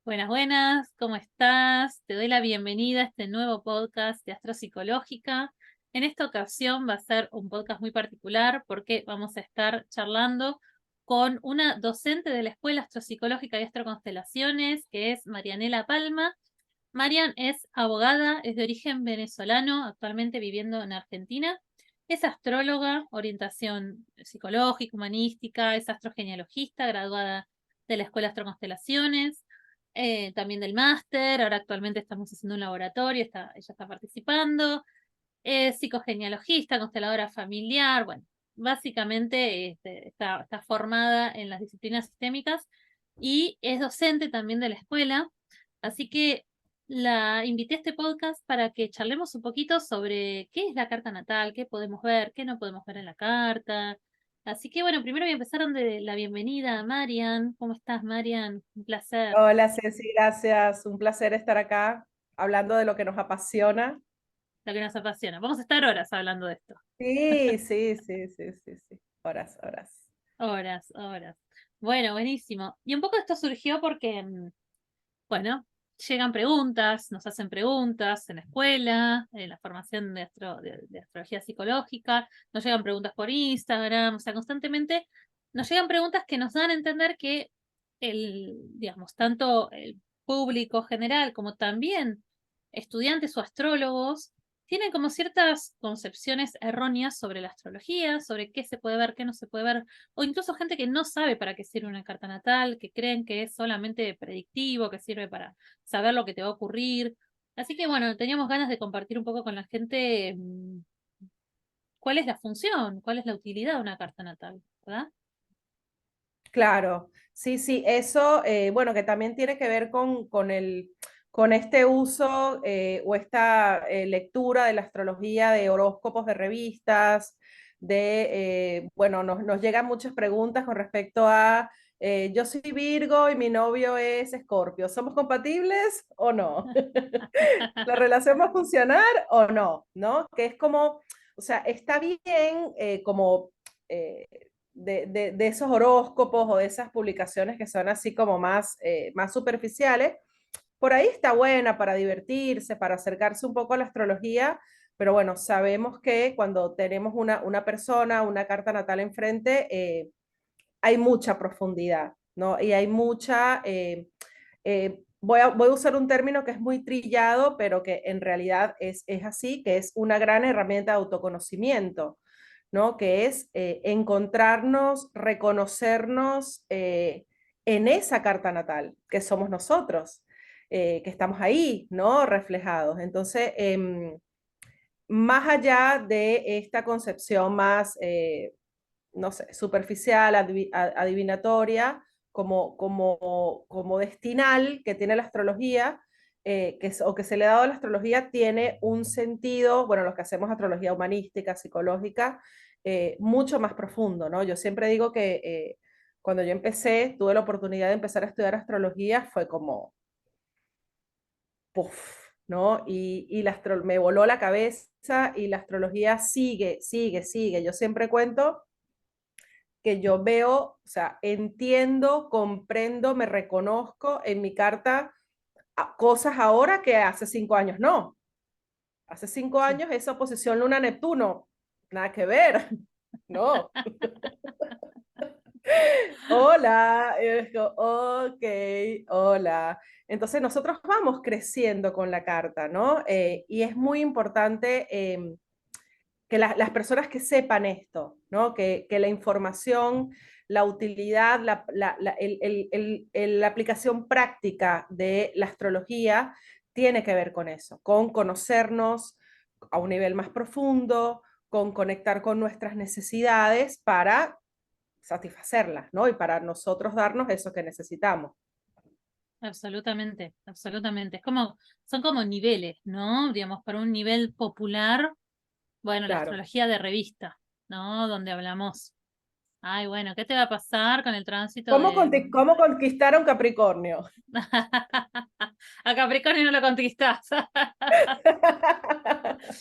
Buenas, buenas, ¿cómo estás? Te doy la bienvenida a este nuevo podcast de Astropsicológica. En esta ocasión va a ser un podcast muy particular porque vamos a estar charlando con una docente de la Escuela Astropsicológica y Astroconstelaciones, que es Marianela Palma. Marian es abogada, es de origen venezolano, actualmente viviendo en Argentina. Es astróloga, orientación psicológica, humanística, es astrogenealogista, graduada de la Escuela Astroconstelaciones, también del máster. Ahora actualmente estamos haciendo un laboratorio, ella está participando. Es psicogenealogista, consteladora familiar. Bueno, básicamente está formada en las disciplinas sistémicas y es docente también de la escuela. Así que la invité a este podcast para que charlemos un poquito sobre qué es la carta natal, qué podemos ver, qué no podemos ver en la carta. Así que bueno, primero voy a empezar dando la bienvenida a Marian. ¿Cómo estás, Marian? Un placer. Hola Ceci, gracias. Un placer estar acá hablando de lo que nos apasiona. Lo que nos apasiona. Vamos a estar horas hablando de esto. Sí, sí, sí, sí, sí, sí. Horas, horas. Horas, horas. Bueno, buenísimo. Y un poco esto surgió porque, bueno, llegan preguntas, nos hacen preguntas en la escuela, en la formación de astrología psicológica, nos llegan preguntas por Instagram, o sea, constantemente nos llegan preguntas que nos dan a entender que digamos, tanto el público general como también estudiantes o astrólogos tienen como ciertas concepciones erróneas sobre la astrología, sobre qué se puede ver, qué no se puede ver, o incluso gente que no sabe para qué sirve una carta natal, que creen que es solamente predictivo, que sirve para saber lo que te va a ocurrir. Así que bueno, teníamos ganas de compartir un poco con la gente cuál es la función, cuál es la utilidad de una carta natal, ¿verdad? Claro, sí, sí, eso, bueno, que también tiene que ver con este uso o esta lectura de la astrología de horóscopos de revistas, bueno, nos llegan muchas preguntas con respecto a, yo soy Virgo y mi novio es Escorpio, ¿somos compatibles o no? ¿La relación va a funcionar o no? ¿No? Que es como, o sea, está bien como... eh, de esos horóscopos o de esas publicaciones que son así como más superficiales, por ahí está buena para divertirse, para acercarse un poco a la astrología, pero bueno, sabemos que cuando tenemos una persona, una carta natal enfrente, hay mucha profundidad, ¿no? Y hay voy a usar un término que es muy trillado, pero que en realidad es así, que es una gran herramienta de autoconocimiento, ¿no? Que es encontrarnos, reconocernos en esa carta natal, que somos nosotros, que estamos ahí, ¿no? Reflejados. Entonces, más allá de esta concepción más, no sé, superficial, adivinatoria, como destinal que tiene la astrología, o que se le ha dado a la astrología, tiene un sentido, bueno, los que hacemos astrología humanística, psicológica, mucho más profundo, ¿no? Yo siempre digo que cuando yo empecé, tuve la oportunidad de empezar a estudiar astrología, fue como, puff, ¿no? Me voló la cabeza y la astrología sigue, sigue, sigue. Yo siempre cuento que yo veo, o sea, entiendo, comprendo, me reconozco en mi carta cosas ahora que hace 5 años no. Hace cinco Sí. años esa oposición Luna-Neptuno, nada que ver, no. Hola, ok, hola. Entonces nosotros vamos creciendo con la carta, ¿no? Y es muy importante que las personas que sepan esto, ¿no? Que la información, la utilidad, la aplicación práctica de la astrología tiene que ver con eso, con conocernos a un nivel más profundo, con conectar con nuestras necesidades para satisfacerlas, ¿no? Y para nosotros darnos eso que necesitamos. Absolutamente, absolutamente. Son como niveles, ¿no? Digamos, para un nivel popular, bueno, la Claro. astrología de revista, ¿no? Donde hablamos, ay, bueno, ¿qué te va a pasar con el tránsito ¿Cómo, de... cómo conquistar a un Capricornio? A Capricornio no lo conquistás.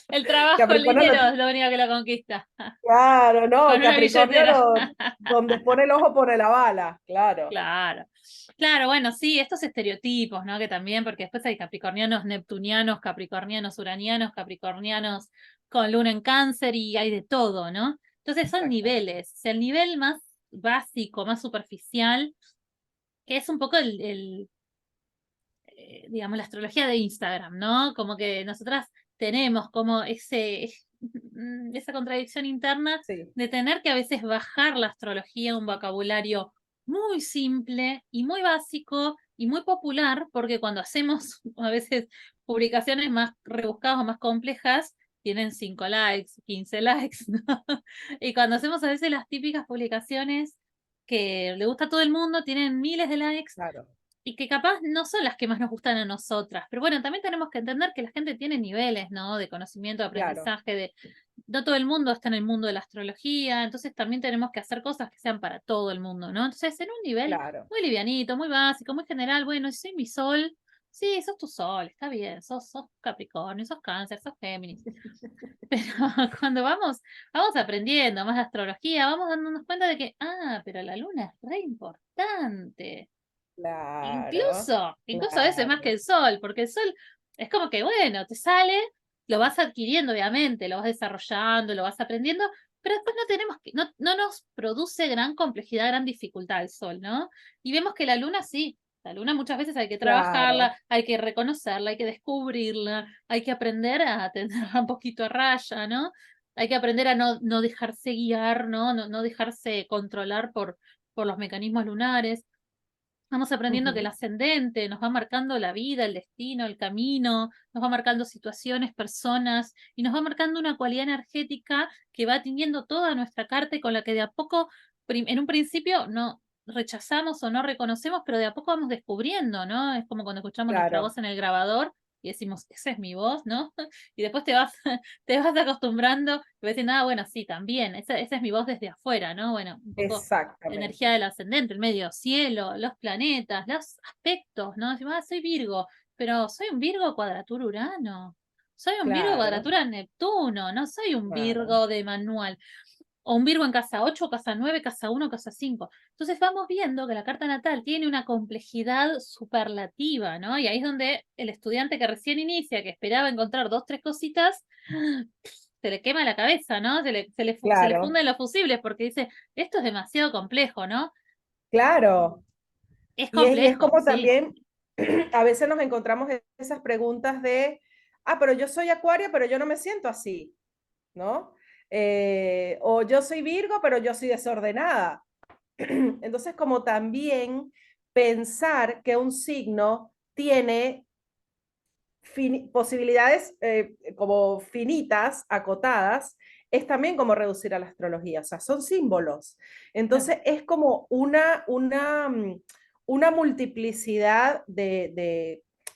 El trabajo, el Capricornio dinero no, es lo único que lo conquista. claro, no, Con una Capricornio billetera. donde pone el ojo pone la bala, claro. Claro. Claro, bueno, sí, estos estereotipos, ¿no? Que también, porque después hay capricornianos neptunianos, capricornianos uranianos, capricornianos con luna en cáncer y hay de todo, ¿no? Entonces son Exactamente. niveles. O sea, el nivel más básico, más superficial, que es un poco digamos, la astrología de Instagram, ¿no? Como que nosotras tenemos como esa contradicción interna Sí, de tener que a veces bajar la astrología a un vocabulario muy simple y muy básico y muy popular, porque cuando hacemos a veces publicaciones más rebuscadas o más complejas, tienen 5 likes, 15 likes, ¿no? Y cuando hacemos a veces las típicas publicaciones que le gusta a todo el mundo, tienen miles de likes claro, y que capaz no son las que más nos gustan a nosotras. Pero bueno, también tenemos que entender que la gente tiene niveles, ¿no? De conocimiento, de claro, aprendizaje, no todo el mundo está en el mundo de la astrología, entonces también tenemos que hacer cosas que sean para todo el mundo, ¿no? Entonces, en un nivel claro. muy livianito, muy básico, muy general, bueno, si soy mi sol, sí, sos tu sol, está bien, sos Capricornio, sos Cáncer, sos Géminis. Pero cuando vamos aprendiendo más de astrología, vamos dándonos cuenta de que, pero la luna es re importante. Claro, Incluso a veces más que claro, el sol, porque el sol es como que, bueno, te sale, lo vas adquiriendo, obviamente, lo vas desarrollando, lo vas aprendiendo, pero después no nos produce gran complejidad, gran dificultad el sol, ¿no? Y vemos que la luna sí, la luna muchas veces hay que claro, trabajarla, hay que reconocerla, hay que descubrirla, hay que aprender a tenerla un poquito a raya, ¿no? Hay que aprender a no dejarse guiar, ¿no? No dejarse controlar por los mecanismos lunares. Vamos aprendiendo que el ujú, ascendente nos va marcando la vida, el destino, el camino, nos va marcando situaciones, personas, y nos va marcando una cualidad energética que va teniendo toda nuestra carta y con la que de a poco, en un principio, no rechazamos o no reconocemos, pero de a poco vamos descubriendo, ¿no? Es como cuando escuchamos nuestra claro, voz en el grabador y decimos, esa es mi voz, ¿no? Y después te vas acostumbrando y vas diciendo, bueno, sí, también, esa es mi voz desde afuera, ¿no? Bueno, un poco la energía exactamente, del ascendente, el medio cielo, los planetas, los aspectos, ¿no? Decimos, soy Virgo, pero soy un Virgo cuadratura Urano, soy un Virgo claro, cuadratura Neptuno, no soy un claro, Virgo de manual, o un Virgo en casa 8, casa 9, casa 1, casa 5. Entonces vamos viendo que la carta natal tiene una complejidad superlativa, ¿no? Y ahí es donde el estudiante que recién inicia, que esperaba encontrar dos, tres cositas, se le quema la cabeza, ¿no? Se le claro, funden los fusibles porque dice, esto es demasiado complejo, ¿no? claro. Es Y es complejo, como sí. también, a veces nos encontramos esas preguntas de, pero yo soy Acuario, pero yo no me siento así, ¿no? O yo soy Virgo, pero yo soy desordenada. Entonces, como también pensar que un signo tiene posibilidades como finitas, acotadas, es también como reducir a la astrología, o sea, son símbolos. Claro. Entonces, es como una multiplicidad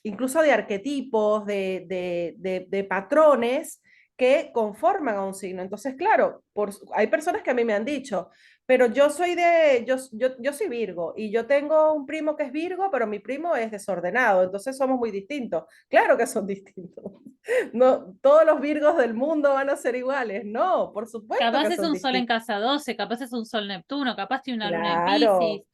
incluso de arquetipos, de patrones que conforman a un signo. Entonces, claro, hay personas que a mí me han dicho, pero yo soy Virgo y yo tengo un primo que es Virgo, pero mi primo es desordenado, entonces somos muy distintos. Claro que son distintos. No, todos los Virgos del mundo van a ser iguales. No, por supuesto Capaz que es son un sol en distintos. casa 12, capaz es un sol Neptuno, capaz tiene una luna en Piscis, Claro,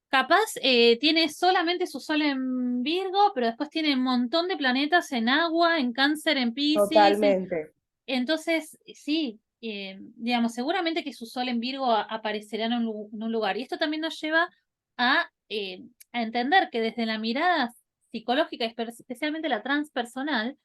capaz tiene solamente su sol en Virgo, pero después tiene un montón de planetas en agua, en Cáncer, en Piscis. totalmente. Entonces, sí, digamos, seguramente que su sol en Virgo aparecerá en un lugar. Y esto también nos lleva a entender que desde la mirada psicológica, especialmente la transpersonal,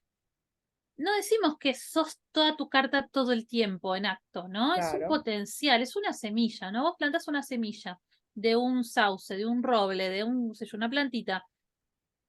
no decimos que sos toda tu carta todo el tiempo en acto, ¿no? Es un Claro, potencial, es una semilla, ¿no? Vos plantás una semilla de un sauce, de un roble, de un, sé yo, una plantita,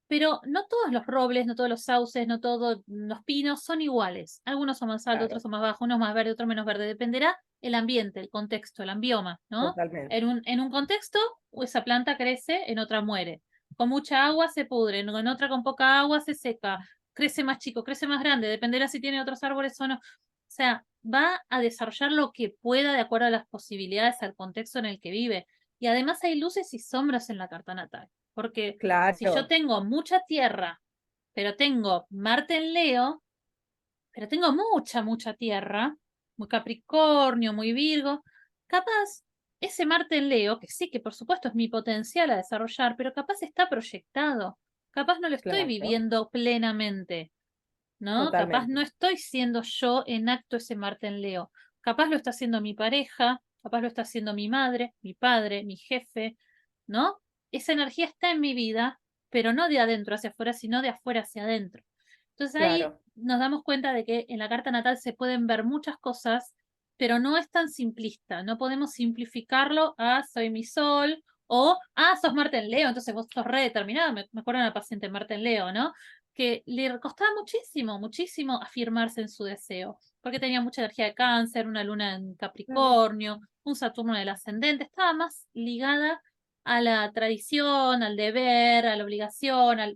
pero no todos los robles, no todos los sauces, no todos los pinos son iguales. Algunos son más altos, otros claro, son más bajos, unos más verdes, otros menos verdes. Dependerá el ambiente, el contexto, el ambioma, ¿no? totalmente. En un contexto, esa planta crece, en otra muere. Con mucha agua se pudre, en otra con poca agua se seca. Crece más chico, crece más grande, dependerá si tiene otros árboles o no. O sea, va a desarrollar lo que pueda de acuerdo a las posibilidades, al contexto en el que vive. Y además hay luces y sombras en la carta natal, porque si yo Claro, tengo mucha tierra, pero tengo Marte en Leo, pero tengo mucha tierra, muy Capricornio, muy Virgo, capaz ese Marte en Leo, que sí, que por supuesto es mi potencial a desarrollar, pero capaz está proyectado, capaz no lo estoy claro, viviendo plenamente, ¿no? Capaz totalmente. no estoy siendo yo en acto ese Marte en Leo, capaz lo está haciendo mi pareja, capaz lo está haciendo mi madre, mi padre, mi jefe, ¿no? Esa energía está en mi vida, pero no de adentro hacia afuera, sino de afuera hacia adentro. Entonces ahí Claro, nos damos cuenta de que en la carta natal se pueden ver muchas cosas, pero no es tan simplista. No podemos simplificarlo a soy mi sol o sos Marte en Leo, entonces vos sos re determinada. Me acuerdo de una paciente Marte en Leo, ¿no? Que le costaba muchísimo afirmarse en su deseo, porque tenía mucha energía de cáncer, una luna en claro, Capricornio, un Saturno en el ascendente, estaba más ligada a la tradición, al deber, a la obligación, a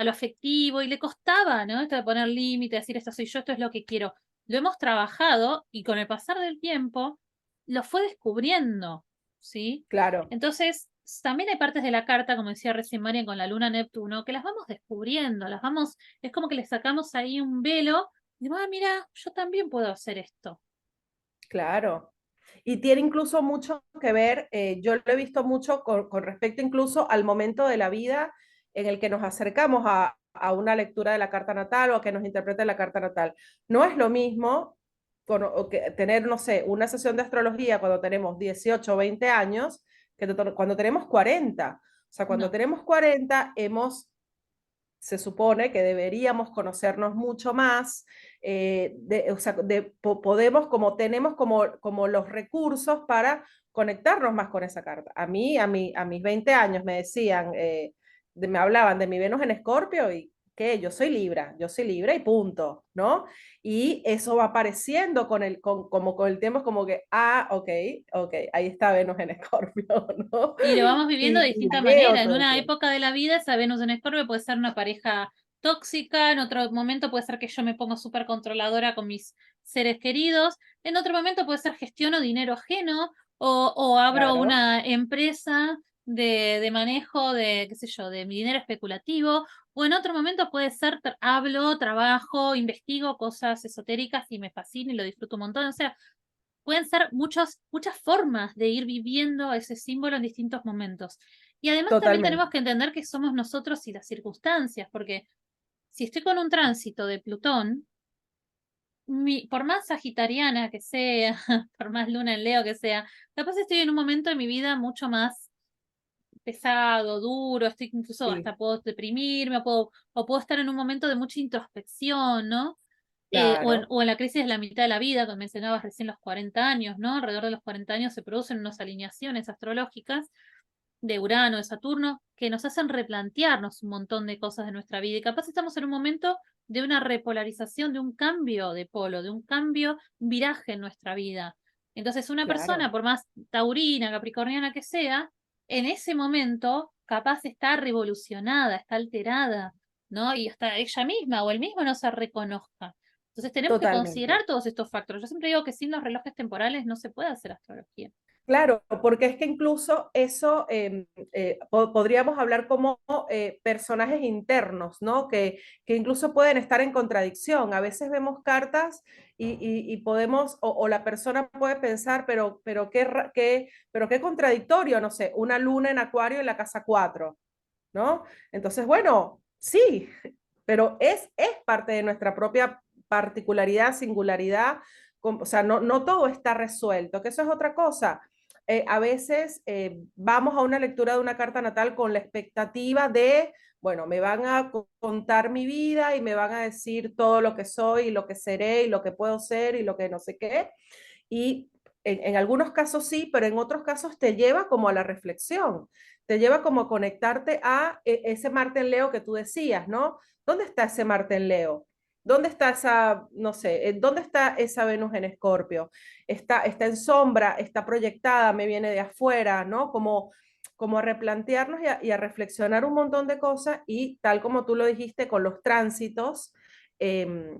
lo afectivo, y le costaba, ¿no? Esto de poner límite, decir esto soy yo, esto es lo que quiero. Lo hemos trabajado y con el pasar del tiempo lo fue descubriendo, ¿sí? claro. Entonces, también hay partes de la carta, como decía recién María, con la luna Neptuno, que las vamos descubriendo, es como que le sacamos ahí un velo y digo, mira, yo también puedo hacer esto. Claro. Y tiene incluso mucho que ver, yo lo he visto mucho con respecto incluso al momento de la vida en el que nos acercamos a una lectura de la carta natal o a que nos interprete la carta natal. No es lo mismo o que tener, no sé, una sesión de astrología cuando tenemos 18 o 20 años que cuando tenemos 40. O sea, cuando No. tenemos 40 se supone que deberíamos conocernos mucho más, o sea, podemos, como tenemos como los recursos para conectarnos más con esa carta. A mis 20 años me decían, me hablaban de mi Venus en Escorpio y que yo soy Libra y punto, ¿no? Y eso va apareciendo como con el tiempo, es como que, ok, ok, ahí está Venus en Escorpio, ¿no? Y lo vamos viviendo de Y la distinta leo manera. En todo el una tiempo. época de la vida, esa Venus en Escorpio puede ser una pareja tóxica, en otro momento puede ser que yo me pongo súper controladora con mis seres queridos, en otro momento puede ser gestiono dinero ajeno o abro Claro, una empresa de manejo de, qué sé yo, de mi dinero especulativo, o en otro momento puede ser hablo, trabajo, investigo cosas esotéricas y me fascina y lo disfruto un montón. O sea, pueden ser muchas formas de ir viviendo ese símbolo en distintos momentos. Y además también tenemos totalmente. que entender que somos nosotros y las circunstancias, porque si estoy con un tránsito de Plutón, por más sagitariana que sea, por más luna en Leo que sea, capaz estoy en un momento de mi vida mucho más pesado, duro, estoy incluso Sí, hasta puedo deprimirme, o puedo estar en un momento de mucha introspección, ¿no? claro, O en la crisis de la mitad de la vida, que mencionabas recién los 40 años, ¿no? Alrededor de los 40 años se producen unas alineaciones astrológicas de Urano, de Saturno, que nos hacen replantearnos un montón de cosas de nuestra vida. Y capaz estamos en un momento de una repolarización, de un cambio de polo, de un cambio, un viraje en nuestra vida. Entonces, una persona, claro, por más taurina, capricorniana que sea, en ese momento capaz está revolucionada, está alterada, ¿no? Y hasta ella misma o él mismo no se reconozca. Entonces tenemos que totalmente. considerar todos estos factores. Yo siempre digo que sin los relojes temporales no se puede hacer astrología. Claro, porque es que incluso eso podríamos hablar como personajes internos, ¿no? Que incluso pueden estar en contradicción. A veces vemos cartas y podemos, o la persona puede pensar, pero qué contradictorio, no sé, una luna en Acuario en la casa 4, ¿no? Entonces, bueno, sí, pero es parte de nuestra propia particularidad, singularidad, o sea, no todo está resuelto, que eso es otra cosa. A veces vamos a una lectura de una carta natal con la expectativa de, bueno, me van a contar mi vida y me van a decir todo lo que soy y lo que seré y lo que puedo ser y lo que no sé qué. Y en algunos casos sí, pero en otros casos te lleva como a la reflexión, te lleva como a conectarte a ese Marte en Leo que tú decías, ¿no? ¿Dónde está ese Marte en Leo? ¿Dónde está esa, no sé, dónde está esa Venus en Escorpio? Está en sombra, está proyectada, me viene de afuera, ¿no? Como a replantearnos y a reflexionar un montón de cosas y tal como tú lo dijiste con los tránsitos, eh,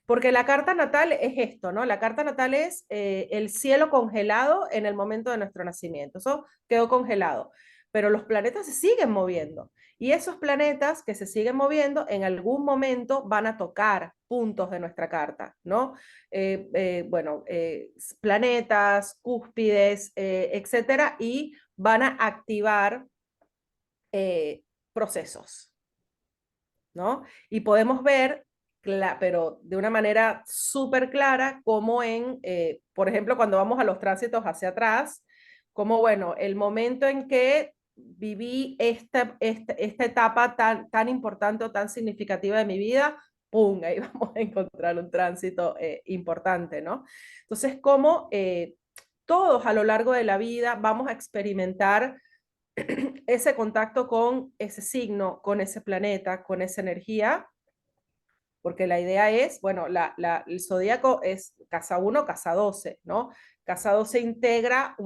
Porque la carta natal es esto, ¿no? La carta natal es el cielo congelado en el momento de nuestro nacimiento. Eso quedó congelado. Pero los planetas se siguen moviendo. Y esos planetas que se siguen moviendo en algún momento van a tocar puntos de nuestra carta, ¿no? Bueno, planetas, cúspides, etcétera, y van a activar procesos, ¿no? Y podemos ver, pero de una manera súper clara, como por ejemplo, cuando vamos a los tránsitos hacia atrás, como, bueno, el momento en que viví esta etapa tan importante o tan significativa de mi vida, ¡pum! Ahí vamos a encontrar un tránsito importante, ¿no? Entonces, como todos a lo largo de la vida vamos a experimentar ese contacto con ese signo, con ese planeta, con esa energía, porque la idea es, bueno, el zodíaco es casa 1, casa 12, ¿no? Casa 12 integra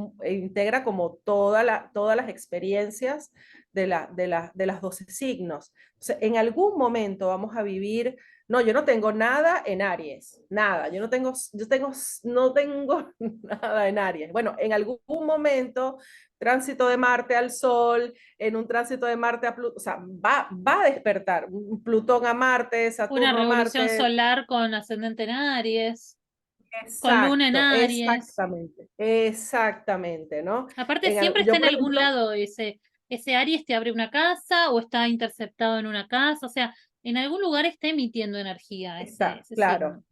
como todas las experiencias de las 12 signos. Entonces, en algún momento vamos a vivir, no, yo no tengo nada en Aries, nada, no tengo nada en Aries. Bueno, en algún momento, tránsito de Marte al Sol, en un tránsito de Marte a Plutón, o sea, va a despertar, Plutón a Marte, Una Saturno a revolución Marte. solar con ascendente en Aries, con luna en Exacto, Aries. exactamente, ¿no? Aparte, siempre está Yo, en por algún ejemplo, lado ese Aries te abre una casa o está interceptado en una casa, o sea, en algún lugar está emitiendo energía está, ese claro, signo.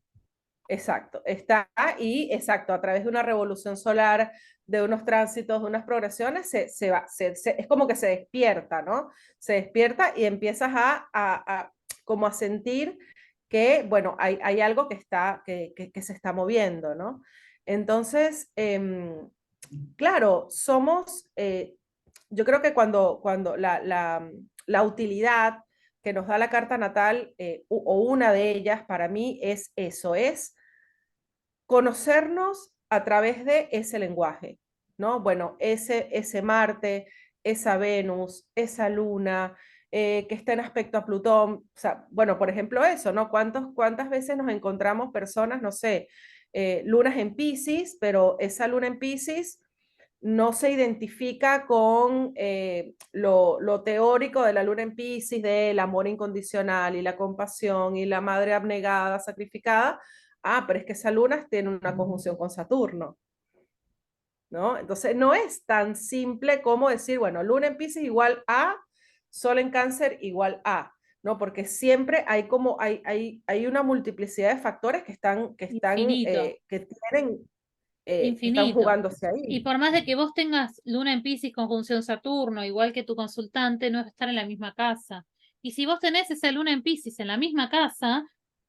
exacto, está y exacto, a través de una revolución solar, de unos tránsitos, de unas progresiones, es como que se despierta, ¿no? Se despierta y empiezas como a sentir que, bueno, hay algo que se está moviendo, ¿no? Entonces, claro, yo creo que cuando la utilidad que nos da la carta natal, o una de ellas para mí es eso, es conocernos a través de ese lenguaje, ¿no? Bueno, ese Marte, esa Venus, esa Luna, que está en aspecto a Plutón, o sea, bueno, por ejemplo eso, ¿no? ¿Cuántas veces nos encontramos personas, no sé, lunas en Pisces, pero esa luna en Pisces no se identifica con lo teórico de la luna en Pisces, del amor incondicional y la compasión y la madre abnegada, sacrificada? Ah, pero es que esa luna tiene una conjunción con Saturno, ¿no? Entonces no es tan simple como decir, bueno, luna en Pisces igual a, sol en Cáncer igual a, ¿no? Porque siempre hay una multiplicidad de factores Infinito, que están infinito. jugándose Y ahí. por más de que vos tengas Luna en Piscis conjunción Saturno, igual que tu consultante, no es estar en la misma casa. Y si vos tenés esa Luna en Piscis en la misma casa,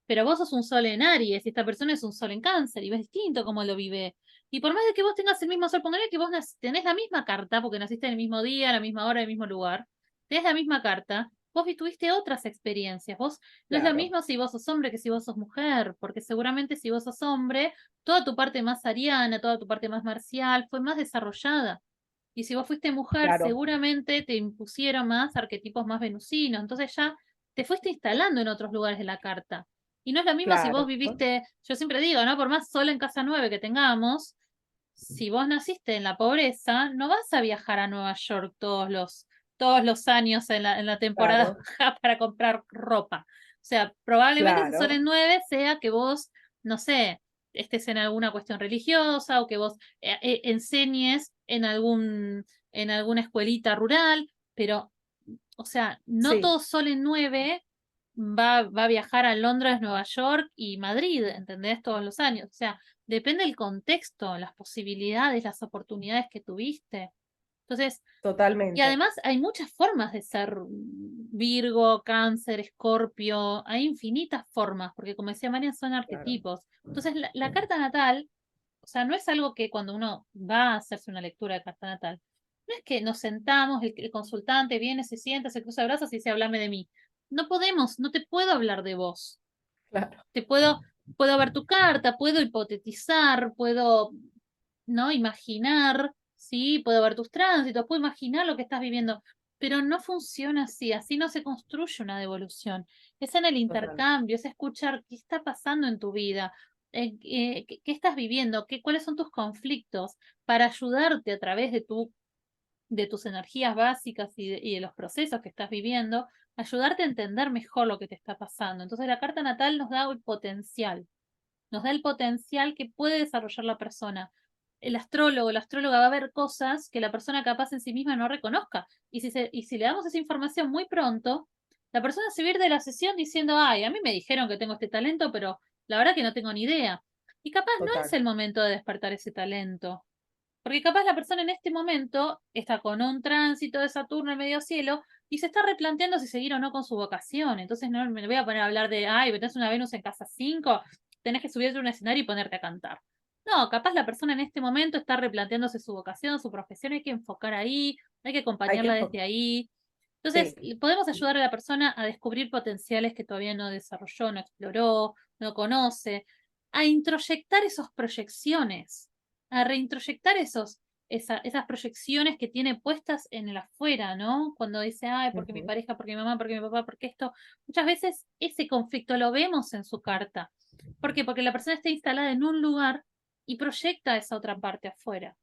pero vos sos un Sol en Aries y esta persona es un Sol en Cáncer y ves distinto cómo lo vive. Y por más de que vos tengas el mismo Sol, ponele que vos tenés la misma carta, porque naciste en el mismo día, a la misma hora, en el mismo lugar, tenés la misma carta, vos tuviste otras experiencias. Vos no es lo Claro, mismo si vos sos hombre que si vos sos mujer, porque seguramente si vos sos hombre, toda tu parte más ariana, toda tu parte más marcial fue más desarrollada. Y si vos fuiste mujer, claro, seguramente te impusieron más arquetipos más venusinos. Entonces ya te fuiste instalando en otros lugares de la carta. Y no es lo mismo si vos claro, viviste, yo siempre digo, ¿no? Por más sol en casa 9 que tengamos, si vos naciste en la pobreza, no vas a viajar a Nueva York todos los años en la temporada claro, baja para comprar ropa. O sea, probablemente ese sol claro, en 9 sea que vos, no sé, estés en alguna cuestión religiosa o que vos enseñes en alguna escuelita rural, pero, o sea, no sí, todo sol en 9 va a viajar a Londres, Nueva York y Madrid, ¿entendés? Todos los años. O sea, depende del contexto, las posibilidades, las oportunidades que tuviste. Entonces, y totalmente, además hay muchas formas de ser Virgo, Cáncer, Escorpio, hay infinitas formas, porque como decía María, son claro, arquetipos. Entonces, la carta natal, o sea, no es algo que cuando uno va a hacerse una lectura de carta natal, no es que nos sentamos, el consultante viene, se sienta, se cruza brazos y dice, háblame de mí. No podemos, no te puedo hablar de vos. claro, Te puedo ver tu carta, puedo hipotetizar, puedo, ¿no? Imaginar, ¿sí? Puedo ver tus tránsitos, puedo imaginar lo que estás viviendo, pero no funciona así, así no se construye una devolución. Es en el Total. intercambio, es escuchar qué está pasando en tu vida, qué estás viviendo, cuáles son tus conflictos, para ayudarte a través de tus energías básicas y de los procesos que estás viviendo, ayudarte a entender mejor lo que te está pasando. Entonces la carta natal nos da el potencial que puede desarrollar la persona. El astrólogo, la astróloga va a ver cosas que la persona capaz en sí misma no reconozca. Y si le damos esa información muy pronto, la persona se va a ir de la sesión diciendo, ay, a mí me dijeron que tengo este talento, pero la verdad que no tengo ni idea. Y capaz no es Total. el momento de despertar ese talento. Porque capaz la persona en este momento está con un tránsito de Saturno en medio cielo y se está replanteando si seguir o no con su vocación. Entonces no me voy a poner a hablar de, ay, tenés una Venus en casa 5, tenés que subirte a un escenario y ponerte a cantar. No, capaz la persona en este momento está replanteándose su vocación, su profesión, hay que enfocar ahí, hay que Hay que acompañarla desde ahí. Entonces, sí, podemos ayudar a la persona a descubrir potenciales que todavía no desarrolló, no exploró, no conoce, a introyectar esas proyecciones, a reintroyectar esas proyecciones que tiene puestas en el afuera, ¿no? Cuando dice, ay, porque mi ujú, pareja, porque mi mamá, porque mi papá, porque esto. Muchas veces ese conflicto lo vemos en su carta. ¿Por qué? Porque la persona está instalada en un lugar y proyecta esa otra parte afuera.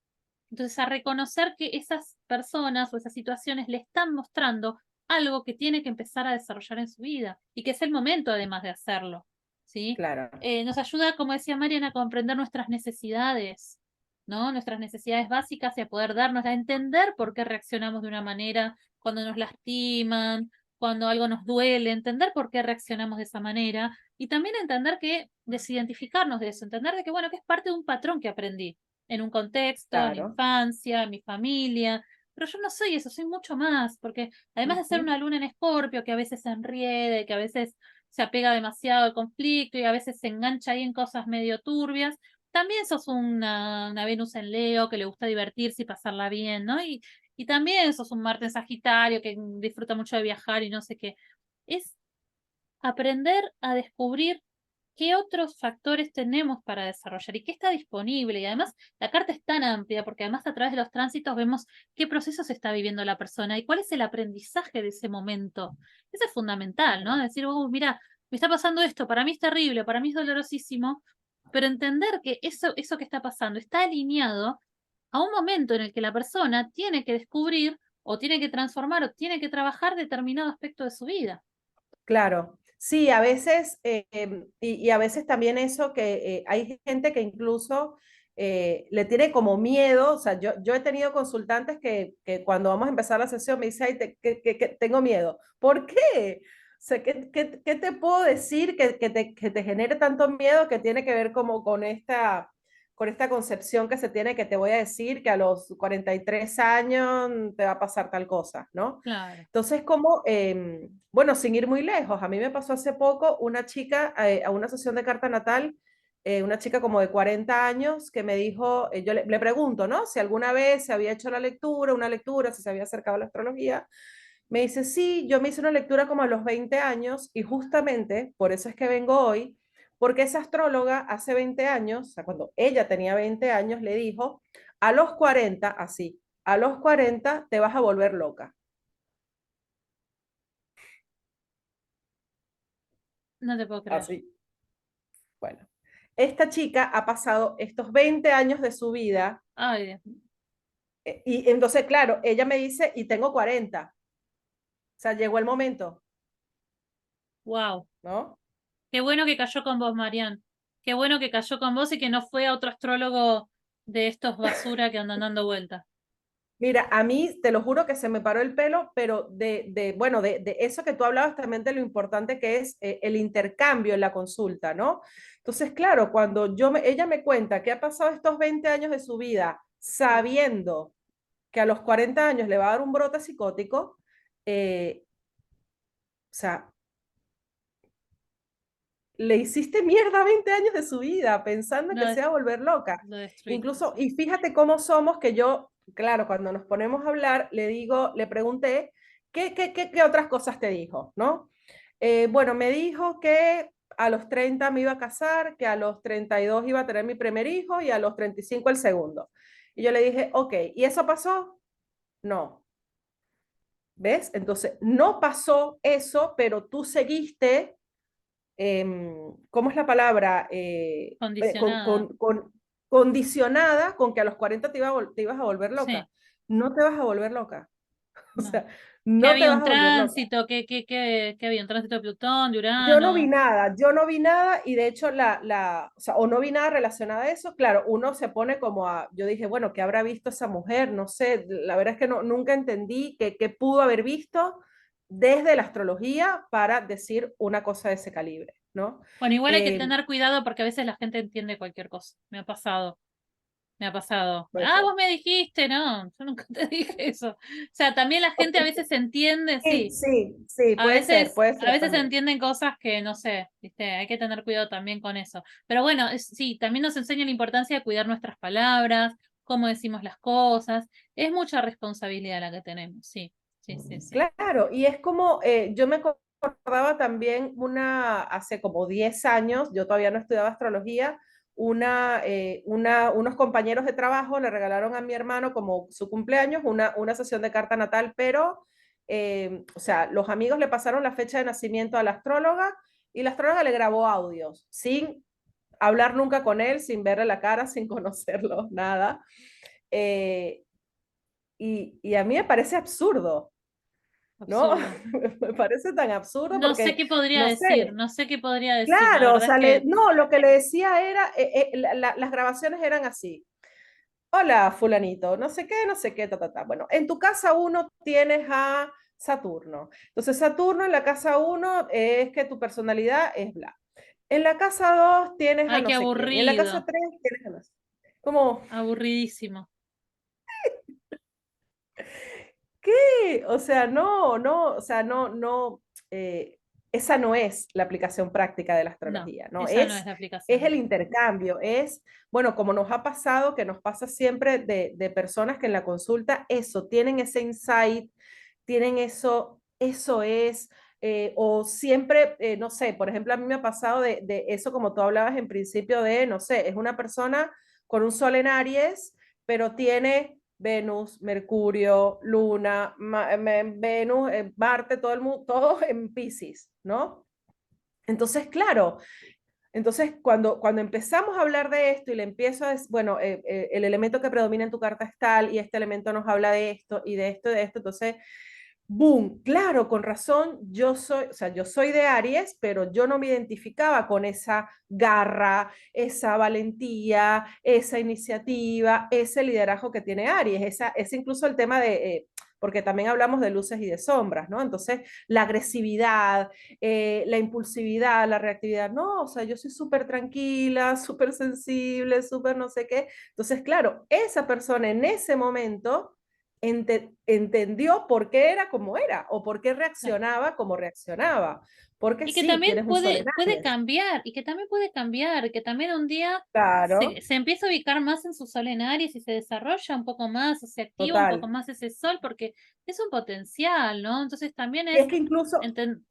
Entonces, a reconocer que esas personas o esas situaciones le están mostrando algo que tiene que empezar a desarrollar en su vida y que es el momento además de hacerlo, ¿sí? claro, Nos ayuda, como decía Mariana, a comprender nuestras necesidades, ¿no? Nuestras necesidades básicas y a poder darnos, a entender por qué reaccionamos de una manera cuando nos lastiman, cuando algo nos duele, entender por qué reaccionamos de esa manera y también entender que desidentificarnos de eso, entender de que, bueno, que es parte de un patrón que aprendí en un contexto, en la claro. infancia, en mi familia, pero yo no soy eso, soy mucho más, porque además de ser Ujú, una luna en Escorpio que a veces se enriede, que a veces se apega demasiado al conflicto y a veces se engancha ahí en cosas medio turbias, también sos una Venus en Leo que le gusta divertirse y pasarla bien, ¿no? Y también sos un Marte en Sagitario que disfruta mucho de viajar y no sé qué. Es aprender a descubrir qué otros factores tenemos para desarrollar y qué está disponible. Y además, la carta es tan amplia porque además a través de los tránsitos vemos qué procesos está viviendo la persona y cuál es el aprendizaje de ese momento. Eso es fundamental, ¿no? claro. Decir, oh, mira, me está pasando esto, para mí es terrible, para mí es dolorosísimo, pero entender que eso que está pasando está alineado a un momento en el que la persona tiene que descubrir o tiene que transformar o tiene que trabajar determinado aspecto de su vida. Claro, sí, a veces, y a veces también eso que hay gente que incluso le tiene como miedo, o sea, yo he tenido consultantes que cuando vamos a empezar la sesión me dicen, ay, que tengo miedo. ¿Por qué? O sea, ¿qué te puedo decir que te genere tanto miedo que tiene que ver como con esta concepción que se tiene que te voy a decir que a los 43 años te va a pasar tal cosa, ¿no? Claro. Entonces, como, bueno, sin ir muy lejos, a mí me pasó hace poco una chica a una sesión de carta natal, una chica como de 40 años que me dijo, yo le pregunto, ¿no? Si alguna vez se había hecho la lectura, una lectura, si se había acercado a la astrología. Me dice, sí, yo me hice una lectura como a los 20 años y justamente por eso es que vengo hoy, porque esa astróloga hace 20 años, o sea, cuando ella tenía 20 años, le dijo, a los 40 así, a los 40 te vas a volver loca. No te puedo creer. Así. Bueno, esta chica ha pasado estos 20 años de su vida Ay, Dios mío. y entonces, claro, ella me dice, y tengo 40. O sea, llegó el momento, Wow. ¿no? Qué bueno que cayó con vos, Marian. Qué bueno que cayó con vos y que no fue a otro astrólogo de estos basura que andan dando vueltas. Mira, a mí te lo juro que se me paró el pelo, pero bueno, de eso que tú hablabas también de lo importante que es el intercambio en la consulta, ¿no? Entonces, claro, cuando ella me cuenta que ha pasado estos 20 años de su vida sabiendo que a los 40 años le va a dar un brote psicótico, o sea, le hiciste mierda 20 años de su vida pensando Lo, que se des- va a volver loca. lo destruiste. Incluso, y fíjate cómo somos que yo, claro, cuando nos ponemos a hablar, le pregunté, ¿qué otras cosas te dijo? ¿No? Bueno, me dijo que a los 30 me iba a casar, que a los 32 iba a tener mi primer hijo y a los 35 el segundo. Y yo le dije, ok, ¿y eso pasó? No. ¿ves? Entonces, no pasó eso, pero tú seguiste, ¿cómo es la palabra? Condicionada. Condicionada con que a los 40 te ibas a volver Sí, loca. No te vas a volver loca. O no. sea, Que no te había un vas a volver loca. tránsito, que había un tránsito de Plutón, de Yo Urano. no vi nada y de hecho o sea, o no vi nada relacionado a eso. Claro, uno se pone como yo dije, bueno, ¿qué habrá visto esa mujer? No sé, la verdad es que no, nunca entendí qué pudo haber visto desde la astrología para decir una cosa de ese calibre, ¿no? Bueno, igual hay que Eh, tener cuidado porque a veces la gente entiende cualquier cosa. Me ha pasado. Me ha pasado. puede Ah, ser. vos me dijiste, no, yo nunca te dije eso. O sea, también la gente a veces entiende, Sí, sí. sí, sí, puede A ser veces también. entienden cosas que no sé, ¿viste? Hay que tener cuidado también con eso. Pero bueno, sí, también nos enseña la importancia de cuidar nuestras palabras, cómo decimos las cosas. Es mucha responsabilidad la que tenemos, sí, sí, sí, sí. Claro, y es como, yo me acordaba también hace como 10 años, yo todavía no estudiaba astrología, unos compañeros de trabajo le regalaron a mi hermano como su cumpleaños una sesión de carta natal, pero, o sea, los amigos le pasaron la fecha de nacimiento a la astróloga y la astróloga le grabó audios, sin hablar nunca con él, sin verle la cara, sin conocerlo, nada. Eh, y a mí me parece absurdo. ¿No? Absurdo. Me parece tan absurdo No sé porque, qué podría no decir, sé, no sé qué podría decir. La claro, o verdad es sea, que no, lo que le decía era, las grabaciones eran así. Hola, fulanito, no sé qué, ta, ta, ta. Bueno, en tu casa uno tienes a Saturno. Entonces, Saturno en la casa uno es que tu personalidad es bla. En la casa 2 tienes a ay, no qué sé quién. Y en la casa aburrido, 3 tienes a no sé. Como, aburridísimo. ¿qué? O sea, no, o sea, eh, esa no es la aplicación práctica de la No, astrología, ¿no? esa no es la Es aplicación. el intercambio, bueno, como nos ha pasado, que nos pasa siempre de personas que en la consulta, eso, tienen ese insight, tienen eso es, o siempre, no sé, por ejemplo, a mí me ha pasado de eso, como tú hablabas en principio de, no sé, es una persona con un sol en Aries, pero tiene Venus, Mercurio, Luna, Venus, Marte, todo el mundo, todo en Piscis, ¿no? Entonces, claro, entonces cuando empezamos a hablar de esto y le empiezo a decir, bueno, el elemento que predomina en tu carta es tal y este elemento nos habla de esto y de esto y de esto, entonces boom, claro, con razón, o sea, yo soy de Aries, pero yo no me identificaba con esa garra, esa valentía, esa iniciativa, ese liderazgo que tiene Aries, es incluso el tema porque también hablamos de luces y de sombras, ¿no? Entonces, la agresividad, la impulsividad, la reactividad, no, o sea, yo soy súper tranquila, súper sensible, súper no sé qué. Entonces, claro, esa persona en ese momento entendió por qué era como era o por qué reaccionaba como reaccionaba. Porque Y que sí, también tienes un sol en puede Aries. cambiar, y que también puede cambiar, que también un día Claro, se empieza a ubicar más en su sol en Aries y se desarrolla un poco más, o se activa un poco total. más ese sol, porque es un potencial, ¿no? Entonces también Y es, es que incluso, enten-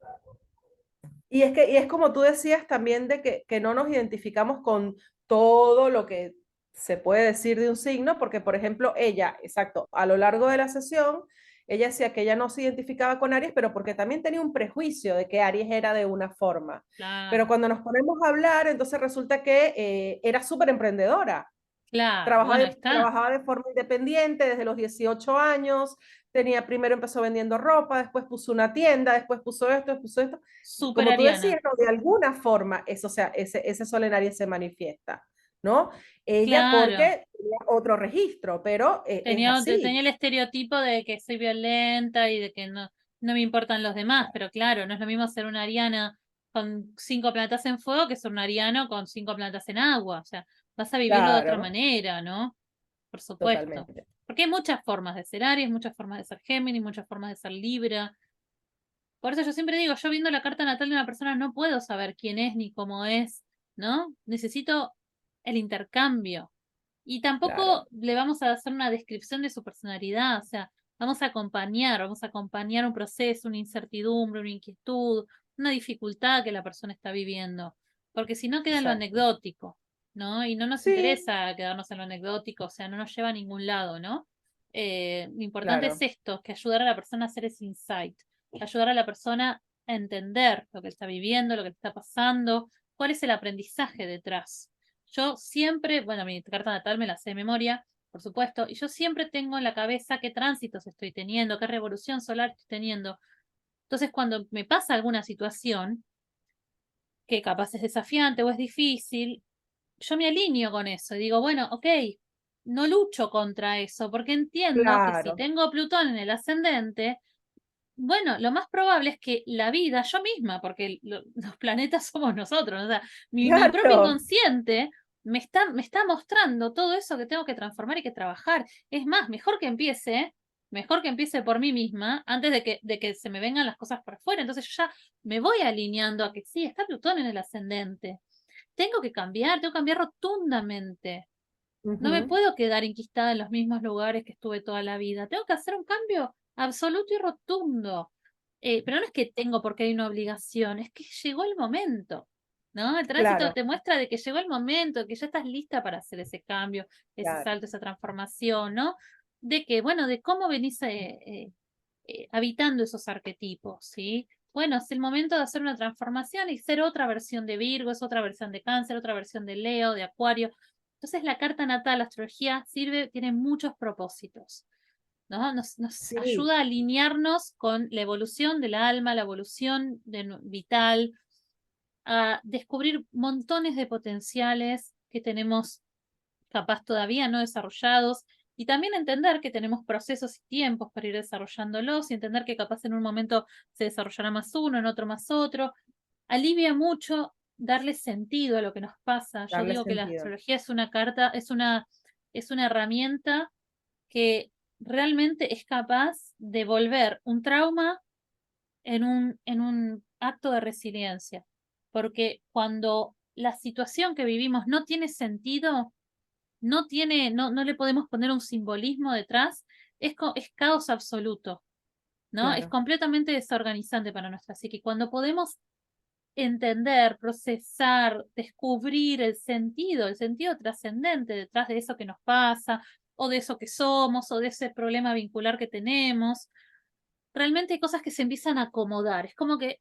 y es como tú decías también de que no nos identificamos con todo lo que se puede decir de un signo, porque por ejemplo, ella, exacto, a lo largo de la sesión, ella decía que ella no se identificaba con Aries, pero porque también tenía un prejuicio de que Aries era de una forma. Pero claro, cuando nos ponemos a hablar, entonces resulta que era súper emprendedora. claro, bueno, está, Trabajaba de forma independiente desde los 18 años, primero empezó vendiendo ropa, después puso una tienda, después puso esto. súper Como tú ariana, decías, ¿no? De alguna forma, eso, o sea, ese sol en Aries se manifiesta, ¿no? Ella claro. porque tenía otro registro, pero es Tenía así, el estereotipo de que soy violenta y de que no me importan los demás, pero claro, no es lo mismo ser una ariana con 5 planetas en fuego que ser un ariano con 5 planetas en agua. O sea, vas a vivirlo de otra claro, manera, ¿no? Por supuesto. totalmente. Porque hay muchas formas de ser Aries, muchas formas de ser Géminis, muchas formas de ser Libra. Por eso yo siempre digo, yo viendo la carta natal de una persona no puedo saber quién es ni cómo es, ¿no? Necesito el intercambio. Y Claro, tampoco le vamos a hacer una descripción de su personalidad, o sea, vamos a acompañar un proceso, una incertidumbre, una inquietud, una dificultad que la persona está viviendo, porque si no queda en lo exacto. anecdótico, ¿no? Y no nos Sí, interesa quedarnos en lo anecdótico, o sea, no nos lleva a ningún lado, ¿no? Lo importante es claro, esto, que ayudar a la persona a hacer ese insight, ayudar a la persona a entender lo que está viviendo, lo que está pasando, cuál es el aprendizaje detrás. Yo siempre, bueno, mi carta natal me la sé de memoria, por supuesto, y yo siempre tengo en la cabeza qué tránsitos estoy teniendo, qué revolución solar estoy teniendo. Entonces, cuando me pasa alguna situación que capaz es desafiante o es difícil, yo me alineo con eso y digo, bueno, ok, no lucho contra eso, porque entiendo que si claro, tengo Plutón en el ascendente, bueno, lo más probable es que la vida, yo misma, porque los planetas somos nosotros, o sea, mi propio claro, inconsciente me está mostrando todo eso que tengo que transformar y que trabajar. Es más, mejor que empiece por mí misma antes de que se me vengan las cosas por afuera. Entonces yo ya me voy alineando a que sí, está Plutón en el ascendente. Tengo que cambiar rotundamente. No me ujú, puedo quedar enquistada en los mismos lugares que estuve toda la vida. Tengo que hacer un cambio absoluto y rotundo. Pero no es que tengo porque hay una obligación, es que llegó el momento, ¿no? El tránsito claro, te muestra de que llegó el momento, que ya estás lista para hacer ese cambio, ese claro, salto, esa transformación, ¿no? De que, bueno, de cómo venís habitando esos arquetipos, ¿sí? Bueno, es el momento de hacer una transformación y ser otra versión de Virgo, es otra versión de Cáncer, otra versión de Leo, de Acuario. Entonces la carta natal, la astrología sirve, tiene muchos propósitos, ¿no? Nos sí, ayuda a alinearnos con la evolución del alma, la evolución vital, a descubrir montones de potenciales que tenemos capaz todavía no desarrollados, y también entender que tenemos procesos y tiempos para ir desarrollándolos, y entender que capaz en un momento se desarrollará más uno, en otro más otro. Alivia mucho darle sentido a lo que nos pasa. Yo darle digo que la sentido. astrología es una carta, es una herramienta que realmente es capaz de volver un trauma en un acto de resiliencia. Porque cuando la situación que vivimos no tiene sentido, no le podemos poner un simbolismo detrás, es caos absoluto, ¿no? Es Claro, completamente desorganizante para nuestra psique. Cuando podemos entender, procesar, descubrir el sentido trascendente detrás de eso que nos pasa, o de eso que somos, o de ese problema vincular que tenemos, realmente hay cosas que se empiezan a acomodar. Es como que,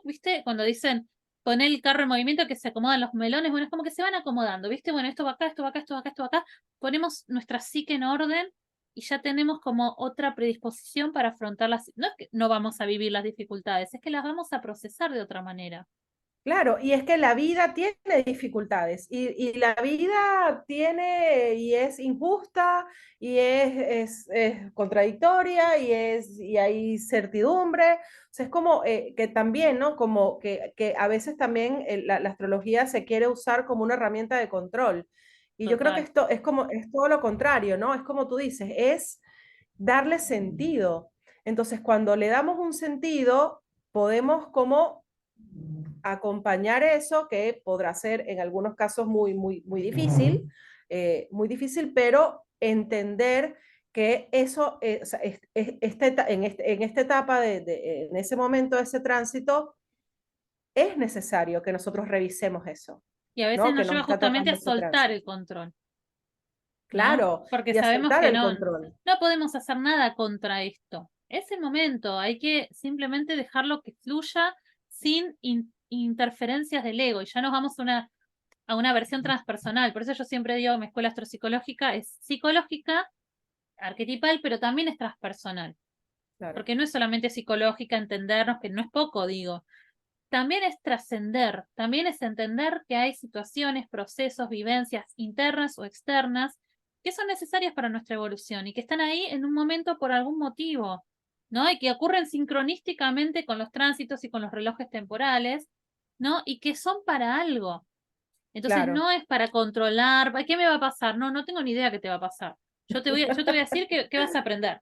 ¿viste? Cuando dicen poner el carro en movimiento que se acomodan los melones, bueno, es como que se van acomodando, ¿viste? Bueno, esto va acá, esto va acá, esto va acá, esto va acá. Ponemos nuestra psique en orden y ya tenemos como otra predisposición para afrontar las. No es que no vamos a vivir las dificultades, es que las vamos a procesar de otra manera. claro, y es que la vida tiene dificultades y la vida tiene y es injusta y es contradictoria y hay certidumbre. O sea, es como que también, ¿no? Como que a veces también la astrología se quiere usar como una herramienta de control. Y yo creo que Total. esto es como, es todo lo contrario, ¿no? Es como tú dices, es darle sentido. Entonces, cuando le damos un sentido, podemos como acompañar eso, que podrá ser en algunos casos muy difícil, pero entender que eso, o sea, en esta etapa, en ese momento, ese tránsito, es necesario que nosotros revisemos eso, Y a veces ¿no? Que nos nos lleva está justamente a tocando ese soltar el tránsito. control, ¿no? Claro, Porque y a sabemos soltar que el no, control. no podemos hacer nada contra esto. Es el momento, hay que simplemente dejarlo que fluya sin interferencias del ego. Y ya nos vamos a una versión transpersonal. Por eso yo siempre digo, mi escuela astropsicológica es psicológica, arquetipal, pero también es transpersonal. Claro, Porque no es solamente psicológica, entendernos, que no es poco, digo. También es trascender, también es entender que hay situaciones, procesos, vivencias internas o externas que son necesarias para nuestra evolución y que están ahí en un momento por algún motivo, ¿no? Y que ocurren sincronísticamente con los tránsitos y con los relojes temporales, ¿no? Y que son para algo. Entonces claro, no es para controlar, ¿qué me va a pasar? No, no tengo ni idea qué te va a pasar. Yo te voy a decir qué vas a aprender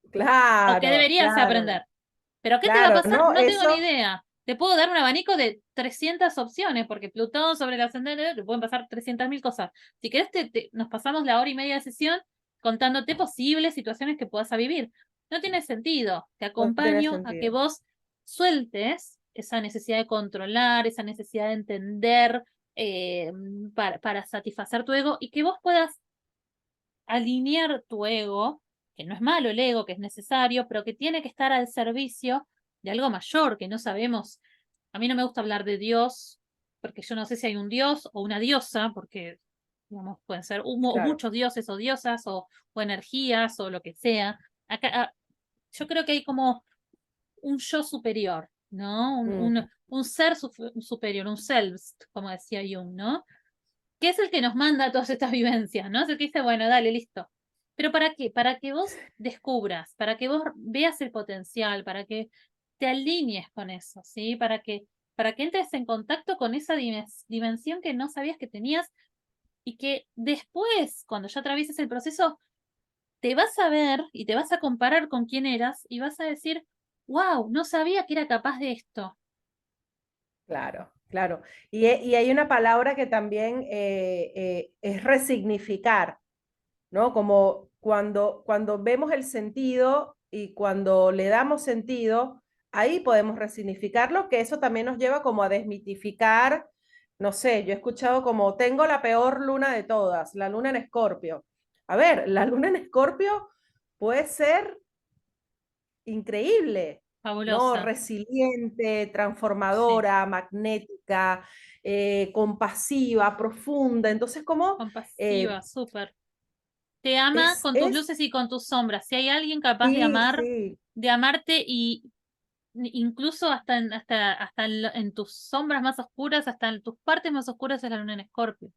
o qué claro, deberías claro, aprender. ¿Pero qué te va a claro, pasar? no, No tengo ni eso, idea. Te puedo dar un abanico de 300 opciones, porque Plutón sobre el ascendente te pueden pasar 300.000 cosas. Si querés, nos pasamos la hora y media de sesión contándote posibles situaciones que puedas vivir. No tiene sentido. Te no tiene acompaño a que sentido. vos sueltes esa necesidad de controlar, esa necesidad de entender para satisfacer tu ego y que vos puedas alinear tu ego que no es malo el ego, que es necesario, pero que tiene que estar al servicio de algo mayor, que no sabemos. A mí no me gusta hablar de Dios, porque yo no sé si hay un dios o una diosa, porque, digamos, pueden ser Claro. muchos dioses o diosas o energías o lo que sea. Acá, yo creo que hay como un yo superior, ¿no? Mm, Un ser superior, un selbst, como decía Jung, ¿no? Que es el que nos manda todas estas vivencias, ¿no? Es el que dice, bueno, dale, listo. ¿Pero para qué? Para que vos descubras, para que vos veas el potencial, para que te alinees con eso, ¿sí? Para que entres en contacto con esa dimensión que no sabías que tenías y que después, cuando ya atravieses el proceso, te vas a ver y te vas a comparar con quién eras y vas a decir, wow, no sabía que era capaz de esto. claro, claro. Y hay una palabra que también es resignificar, ¿no? Como cuando vemos el sentido y cuando le damos sentido, ahí podemos resignificarlo, que eso también nos lleva como a desmitificar, no sé, yo he escuchado como, tengo la peor luna de todas, la luna en Escorpio. A ver, la luna en Escorpio puede ser increíble, ¿no? Fabulosa, Resiliente, sí, transformadora, magnética, compasiva, profunda. Entonces, como compasiva, súper. Te ama con tus es, luces y con tus sombras. Si hay alguien capaz sí, sí, de amarte y incluso en tus sombras más oscuras, hasta en tus partes más oscuras es la luna en Escorpio.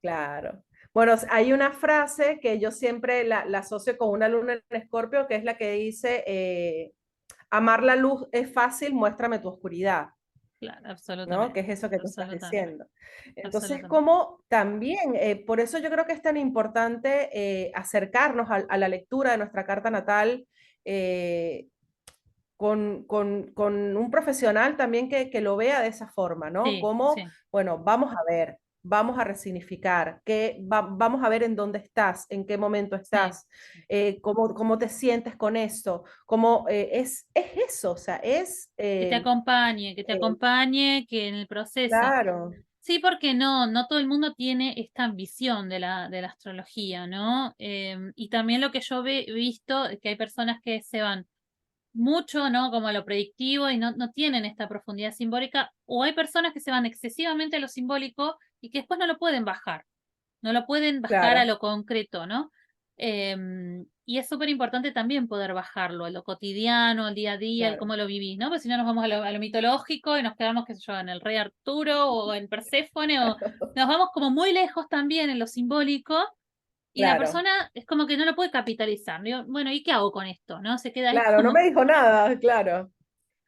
claro. Bueno, hay una frase que yo siempre la asocio con una luna en Escorpio, que es la que dice, amar la luz es fácil, muéstrame tu oscuridad. Claro, ¿No? ¿Qué absolutamente, es eso que tú estás absolutamente, diciendo? Entonces, absolutamente. como también, por eso yo creo que es tan importante acercarnos a la lectura de nuestra carta natal eh, con un profesional también que lo vea de esa forma, ¿no? Sí, Como, sí, bueno, vamos a ver, vamos a resignificar, vamos a ver en dónde estás, en qué momento sí. estás, cómo te sientes con eso, cómo es eso, o sea, Que te acompañe, que en el proceso. claro, Sí, porque no todo el mundo tiene esta visión de la astrología, ¿no? Y también lo que yo he visto, es que hay personas que se van mucho, ¿no? Como a lo predictivo y no tienen esta profundidad simbólica, o hay personas que se van excesivamente a lo simbólico y que después no lo pueden bajar, no lo pueden bajar a claro. lo concreto, ¿no? Y es súper importante también poder bajarlo a lo cotidiano, al día a día, el Claro, cómo lo vivís, ¿no? Porque si no nos vamos a lo mitológico y nos quedamos, qué sé yo, en el rey Arturo o en Perséfone, o nos vamos como muy lejos también en lo simbólico y la claro, persona es como que no lo puede capitalizar. Digo, bueno, ¿y qué hago con esto? ¿No? Se queda ahí claro, no como, me dijo nada, claro.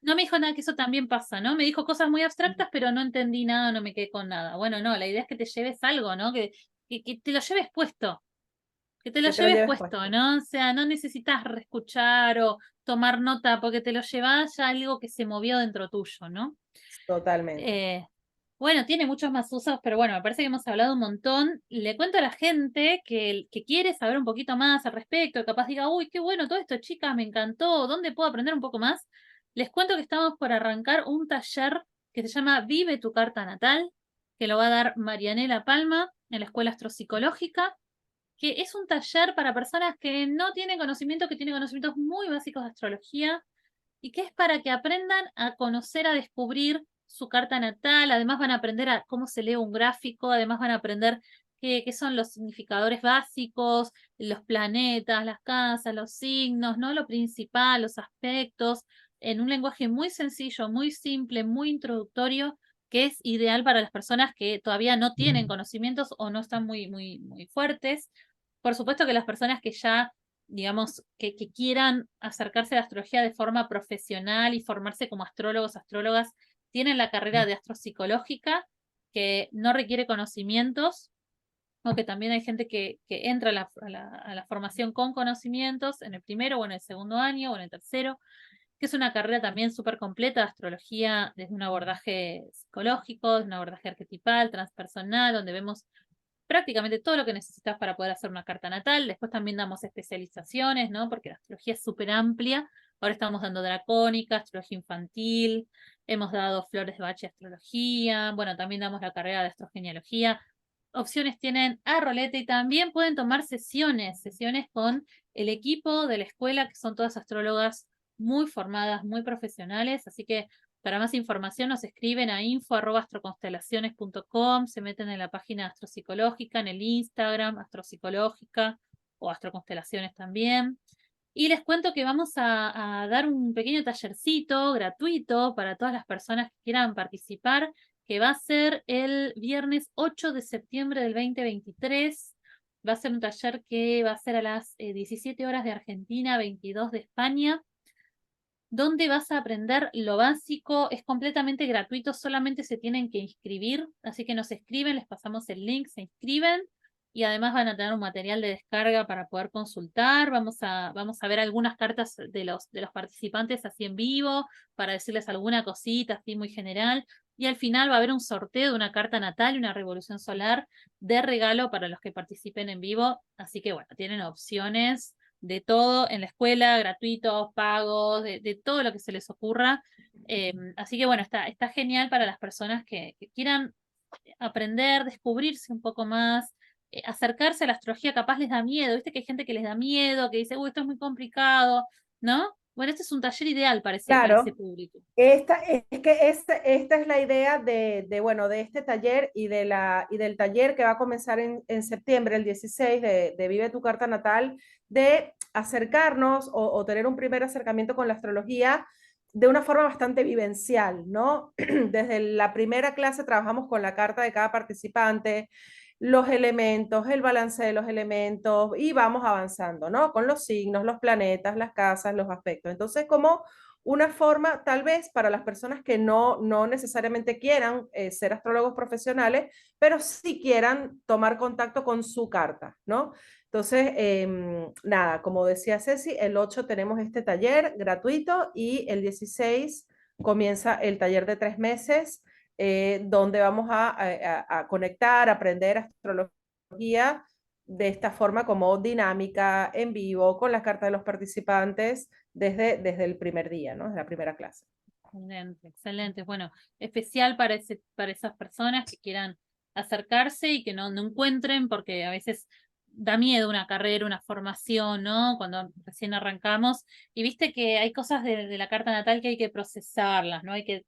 no me dijo nada, que eso también pasa, ¿no? Me dijo cosas muy abstractas, pero no entendí nada, no me quedé con nada. Bueno, no, la idea es que te lleves algo, ¿no? Que te lo lleves puesto, que te lo Que te lo lleves lleves puesto, puesto. ¿no? O sea, no necesitas reescuchar o tomar nota, porque te lo llevas ya algo que se movió dentro tuyo, ¿no? Totalmente. Eh, bueno, tiene muchos más usos, pero bueno, me parece que hemos hablado un montón. Le cuento a la gente que quiere saber un poquito más al respecto, capaz diga, uy, qué bueno todo esto, chicas, me encantó, ¿dónde puedo aprender un poco más? Les cuento que estamos por arrancar un taller que se llama Vive tu carta natal, que lo va a dar Marianela Palma en la Escuela Astropsicológica, que es un taller para personas que no tienen conocimiento, que tienen conocimientos muy básicos de astrología, y que es para que aprendan a conocer, a descubrir su carta natal, además van a aprender a cómo se lee un gráfico, además van a aprender qué son los significadores básicos, los planetas, las casas, los signos, ¿no? Lo principal, los aspectos, en un lenguaje muy sencillo, muy simple, muy introductorio, que es ideal para las personas que todavía no tienen conocimientos o no están muy fuertes. Por supuesto que las personas que ya digamos, que quieran acercarse a la astrología de forma profesional y formarse como astrólogos, astrólogas, tienen la carrera de astropsicológica, que no requiere conocimientos, o que también hay gente que entra a la formación con conocimientos en el primero o en el segundo año o en el tercero, que es una carrera también súper completa de astrología desde un abordaje psicológico, desde un abordaje arquetipal, transpersonal, donde vemos prácticamente todo lo que necesitas para poder hacer una carta natal. Después también damos especializaciones, ¿no? Porque la astrología es súper amplia. Ahora estamos dando dracónica, astrología infantil, hemos dado flores de bache astrología, bueno, también damos la carrera de astrogenealogía. opciones tienen a roleta y también pueden tomar sesiones con el equipo de la escuela, que son todas astrólogas muy formadas, muy profesionales, así que para más información nos escriben a info@astroconstelaciones.com, se meten en la página Astropsicológica, en el Instagram, Astropsicológica o Astroconstelaciones también. Y les cuento que vamos a dar un pequeño tallercito gratuito para todas las personas que quieran participar, que va a ser el viernes 8 de septiembre del 2023. Va a ser un taller que va a ser a las 17 horas de Argentina, 22 de España, donde vas a aprender lo básico. Es completamente gratuito, solamente se tienen que inscribir, así que nos escriben, les pasamos el link, se inscriben y además van a tener un material de descarga para poder consultar. Vamos a ver algunas cartas de los participantes así en vivo para decirles alguna cosita así muy general. Y al final va a haber un sorteo de una carta natal y una revolución solar de regalo para los que participen en vivo. Así que bueno, tienen opciones de todo en la escuela, gratuitos, pagos, de todo lo que se les ocurra. Así que bueno, está genial para las personas que quieran aprender, descubrirse un poco más, acercarse a la astrología. Capaz les da miedo, viste que hay gente que les da miedo, que dice, uy, esto es muy complicado, ¿no? Bueno, este es un taller ideal para ese Claro. público. Esta es la idea bueno, de este taller y del taller que va a comenzar en septiembre, el 16, de Vive tu Carta Natal, de acercarnos o tener un primer acercamiento con la astrología de una forma bastante vivencial, ¿no? Desde la primera clase trabajamos con la carta de cada participante, los elementos, el balance de los elementos y vamos avanzando, ¿no? Con los signos, los planetas, las casas, los aspectos. Entonces, como una forma, tal vez para las personas que no necesariamente quieran ser astrólogos profesionales, pero sí quieran tomar contacto con su carta, ¿no? Entonces, nada, como decía Ceci, el 8 tenemos este taller gratuito y el 16 comienza el taller de 3 meses, donde vamos a conectar, aprender astrología de esta forma como dinámica, en vivo, con las cartas de los participantes desde el primer día, ¿no? Desde la primera clase. Excelente, excelente. Bueno, especial para esas personas que quieran acercarse y que no encuentren, porque a veces da miedo una carrera, una formación, ¿no? Cuando recién arrancamos. Y viste que hay cosas de la carta natal que hay que procesarlas, ¿no? Hay que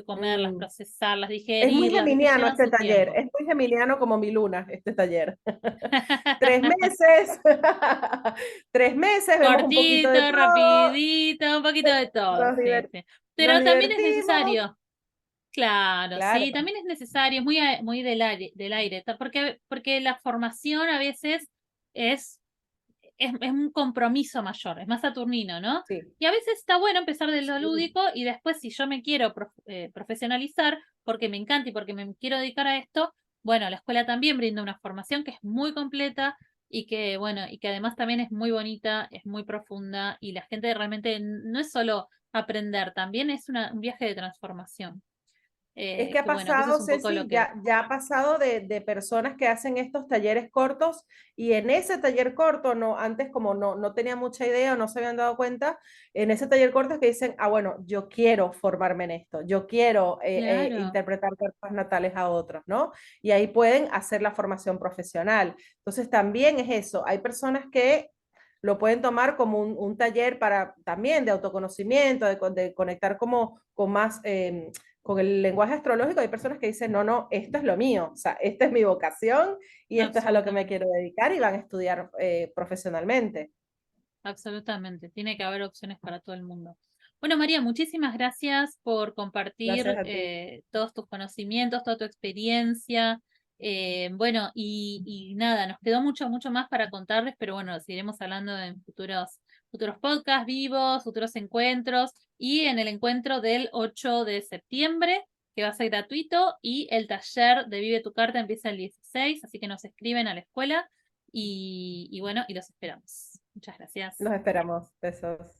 comerlas, Mm. procesarlas, Es muy digerirlas, viste, geminiano llevan este su taller, tiempo. es muy geminiano como mi luna, este taller. 3 meses, 3 meses, vemos un poquito de Cortito, todo, rapidito, un poquito de todo, nos, sí, sí. nos Pero también es divertimos, necesario. Claro, claro, sí, también es necesario, es muy del aire, porque la formación a veces es un compromiso mayor, es más saturnino, ¿no? sí, Y a veces está bueno empezar de lo sí. lúdico y después si yo me quiero profesionalizar porque me encanta y porque me quiero dedicar a esto, bueno, la escuela también brinda una formación que es muy completa y que, bueno, y que además también es muy bonita, es muy profunda y la gente realmente no es solo aprender, también es un viaje de transformación. Es que ha Que bueno, que eso es pasado, un poco lo Ceci, que... ya ha pasado de personas que hacen estos talleres cortos y en ese taller corto, no, antes como no tenía mucha idea o no se habían dado cuenta, en ese taller corto es que dicen, ah, bueno, yo quiero formarme en esto, yo quiero Claro, interpretar cartas natales a otros, ¿no? Y ahí pueden hacer la formación profesional. Entonces también es eso, hay personas que lo pueden tomar como un taller para también de autoconocimiento, de conectar como con más con el lenguaje astrológico. Hay personas que dicen, no, esto es lo mío, o sea, esta es mi vocación y esto es a lo que me absolutamente. quiero dedicar y van a estudiar profesionalmente. Absolutamente, tiene que haber opciones para todo el mundo. Bueno, María, muchísimas gracias por Gracias compartir a ti. todos tus conocimientos, toda tu experiencia. Bueno, y nada, nos quedó mucho más para contarles, pero bueno, seguiremos hablando en futuros podcasts vivos, futuros encuentros y en el encuentro del 8 de septiembre, que va a ser gratuito, y el taller de Vive tu Carta empieza el 16, así que nos escriben a la escuela y bueno, y los esperamos. Muchas gracias. Los esperamos. Besos.